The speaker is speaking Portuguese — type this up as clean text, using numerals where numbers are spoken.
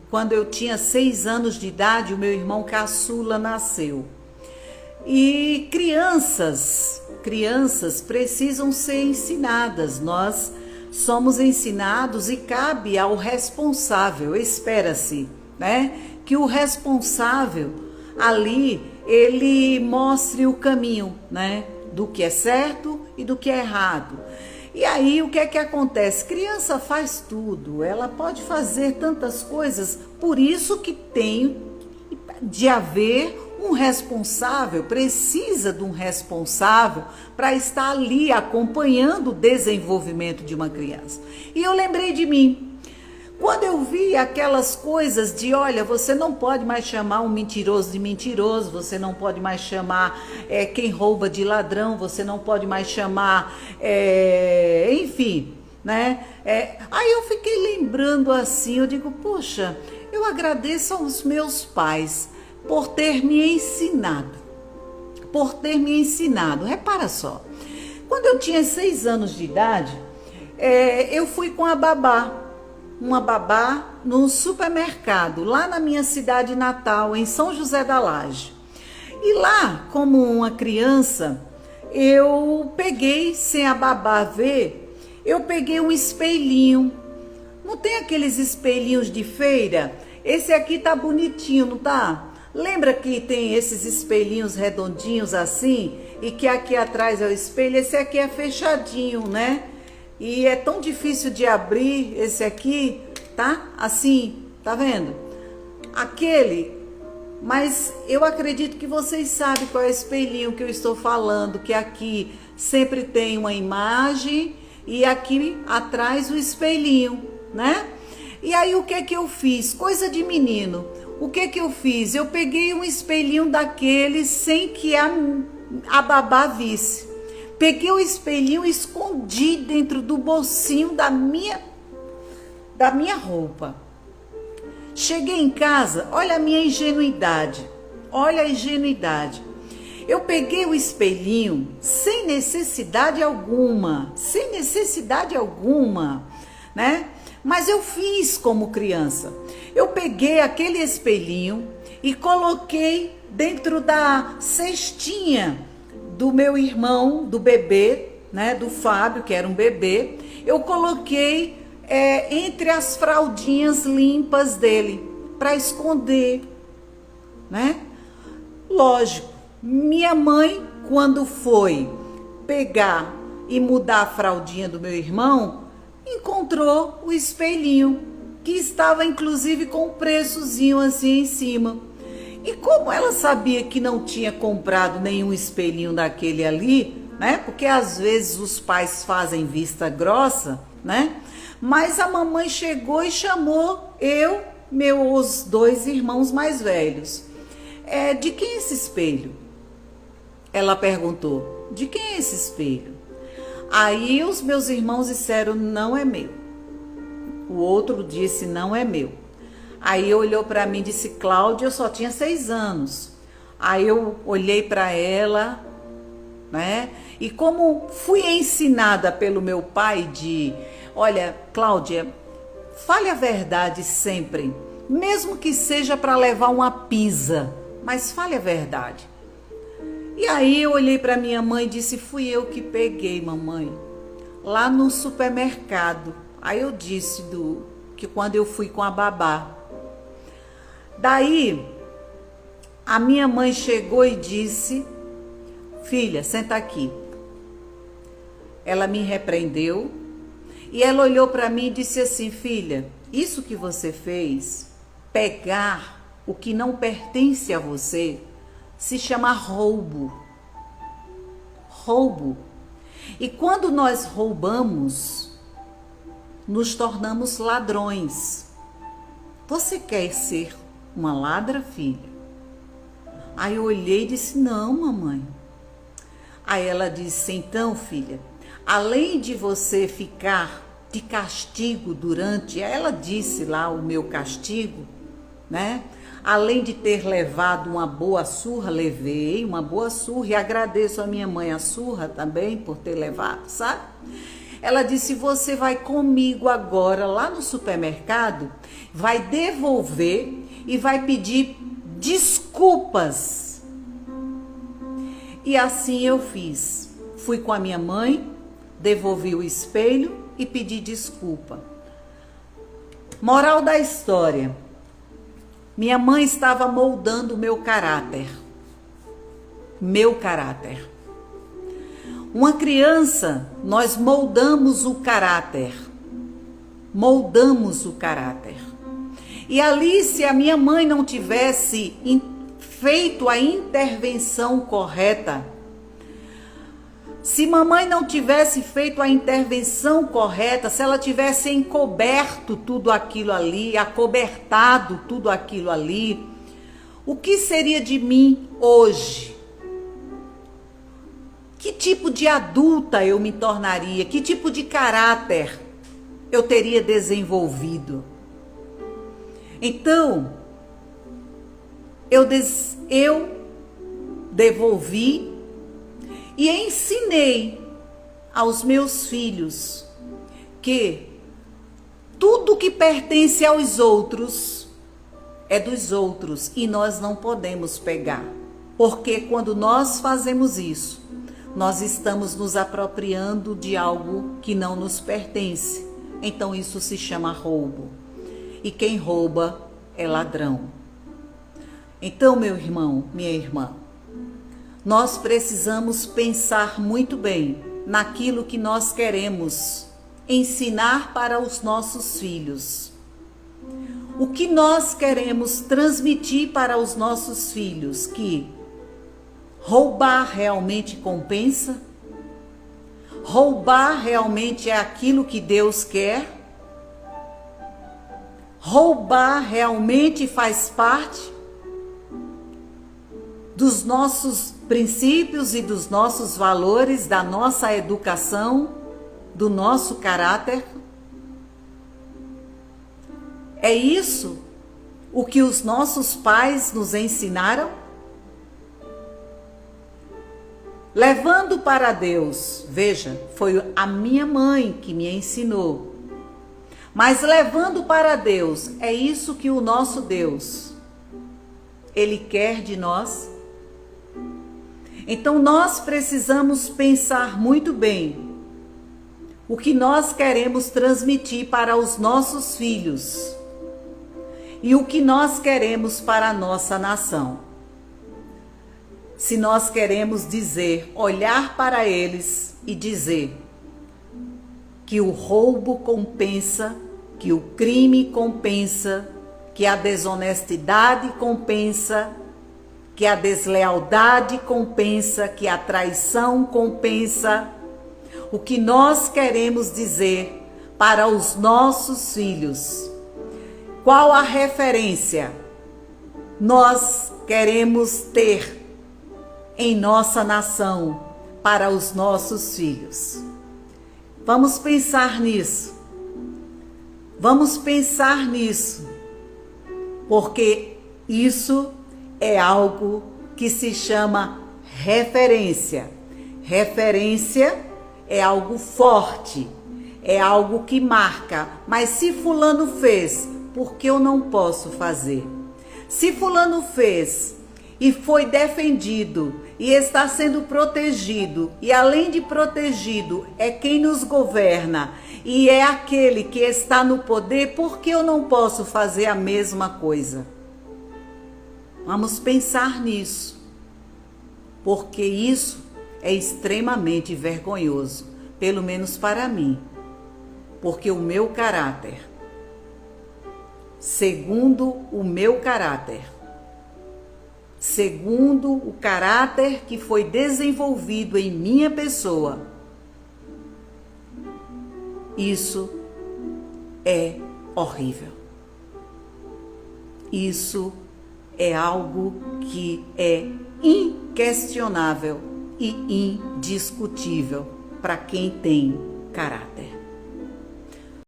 Quando eu tinha 6 anos de idade, o meu irmão caçula nasceu. E crianças precisam ser ensinadas. Nós somos ensinados e cabe ao responsável, espera-se, né? Que o responsável ali, ele mostre o caminho, né? Do que é certo e do que é errado. E aí o que é que acontece? Criança faz tudo, ela pode fazer tantas coisas, por isso que tem de haver um responsável, precisa de um responsável para estar ali acompanhando o desenvolvimento de uma criança. E eu lembrei de mim. Quando eu vi aquelas coisas de, olha, você não pode mais chamar um mentiroso de mentiroso, você não pode mais chamar quem rouba de ladrão, você não pode mais chamar, enfim, né? Aí eu fiquei lembrando assim, eu digo, poxa, eu agradeço aos meus pais por ter me ensinado, Repara só, quando eu tinha 6 anos de idade, eu fui com uma babá no supermercado, lá na minha cidade natal, em São José da Laje. E lá, como uma criança, eu peguei, sem a babá ver, eu peguei um espelhinho. Não tem aqueles espelhinhos de feira? Esse aqui tá bonitinho, não tá? Lembra que tem esses espelhinhos redondinhos assim? E que aqui atrás é o espelho? Esse aqui é fechadinho, né? E é tão difícil de abrir esse aqui, tá? Assim, tá vendo? Mas eu acredito que vocês sabem qual é o espelhinho que eu estou falando, que aqui sempre tem uma imagem e aqui atrás o espelhinho, né? E aí o que é que eu fiz? Coisa de menino. O que é que eu fiz? Eu peguei um espelhinho daquele sem que a babá visse. Peguei o espelhinho e escondi dentro do bolsinho da minha roupa. Cheguei em casa, olha a minha ingenuidade. Olha a ingenuidade. Eu peguei o espelhinho sem necessidade alguma, né? Mas eu fiz como criança. Eu peguei aquele espelhinho e coloquei dentro da cestinha do meu irmão, do bebê, né, do Fábio, que era um bebê. Eu coloquei entre as fraldinhas limpas dele, para esconder, né? Lógico, minha mãe, quando foi pegar e mudar a fraldinha do meu irmão, encontrou o espelhinho, que estava inclusive com um preçozinho assim em cima. E como ela sabia que não tinha comprado nenhum espelhinho daquele ali, né? Porque às vezes os pais fazem vista grossa, né? Mas a mamãe chegou e chamou meus 2 irmãos mais velhos. De quem é esse espelho? Ela perguntou. De quem é esse espelho? Aí os meus irmãos disseram, não é meu. O outro disse, não é meu. Aí olhou para mim e disse, Cláudia, eu só tinha 6 anos. Aí eu olhei para ela, né? E como fui ensinada pelo meu pai olha, Cláudia, fale a verdade sempre, mesmo que seja para levar uma pizza, mas fale a verdade. E aí eu olhei para minha mãe e disse, fui eu que peguei, mamãe, lá no supermercado. Aí eu disse que quando eu fui com a babá. Daí, a minha mãe chegou e disse, filha, senta aqui. Ela me repreendeu e ela olhou para mim e disse assim, filha, isso que você fez, pegar o que não pertence a você, se chama roubo. Roubo. E quando nós roubamos, nos tornamos ladrões. Você quer ser uma ladra, filha? Aí eu olhei e disse, não, mamãe. Aí ela disse, então, filha, além de você ficar de castigo ela disse lá o meu castigo, né? Além de ter levado uma boa surra, levei uma boa surra e agradeço a minha mãe a surra também por ter levado, sabe? Ela disse: você vai comigo agora lá no supermercado, vai devolver e vai pedir desculpas. E assim eu fiz. Fui com a minha mãe, devolvi o espelho e pedi desculpa. Moral da história: minha mãe estava moldando o meu caráter. Meu caráter. Uma criança, nós moldamos o caráter. Moldamos o caráter. E ali, se a minha mãe não tivesse feito a intervenção correta, se mamãe não tivesse feito a intervenção correta, se ela tivesse encoberto tudo aquilo ali, acobertado tudo aquilo ali, o que seria de mim hoje? Que tipo de adulta eu me tornaria? Que tipo de caráter eu teria desenvolvido? Então, eu devolvi e ensinei aos meus filhos que tudo que pertence aos outros é dos outros e nós não podemos pegar. Porque quando nós fazemos isso, nós estamos nos apropriando de algo que não nos pertence. Então isso se chama roubo. E quem rouba é ladrão. Então, meu irmão, minha irmã, nós precisamos pensar muito bem naquilo que nós queremos ensinar para os nossos filhos. O que nós queremos transmitir para os nossos filhos? Que roubar realmente compensa? Roubar realmente é aquilo que Deus quer? Roubar realmente faz parte dos nossos princípios e dos nossos valores, da nossa educação, do nosso caráter? É isso o que os nossos pais nos ensinaram? Levando para Deus, veja, foi a minha mãe que me ensinou. Mas levando para Deus, é isso que o nosso Deus, Ele quer de nós? Então nós precisamos pensar muito bem o que nós queremos transmitir para os nossos filhos e o que nós queremos para a nossa nação. Se nós queremos dizer, olhar para eles e dizer que o roubo compensa, que o crime compensa, que a desonestidade compensa, que a deslealdade compensa, que a traição compensa, o que nós queremos dizer para os nossos filhos? Qual a referência nós queremos ter em nossa nação para os nossos filhos? Vamos pensar nisso. Vamos pensar nisso, porque isso é algo que se chama referência. Referência é algo forte, é algo que marca. Mas se fulano fez, por que eu não posso fazer? Se fulano fez e foi defendido e está sendo protegido, e além de protegido, é quem nos governa e é aquele que está no poder, por que eu não posso fazer a mesma coisa? Vamos pensar nisso, porque isso é extremamente vergonhoso, pelo menos para mim, porque o meu caráter, segundo o meu caráter, segundo o caráter que foi desenvolvido em minha pessoa, isso é horrível. Isso é algo que é inquestionável e indiscutível para quem tem caráter.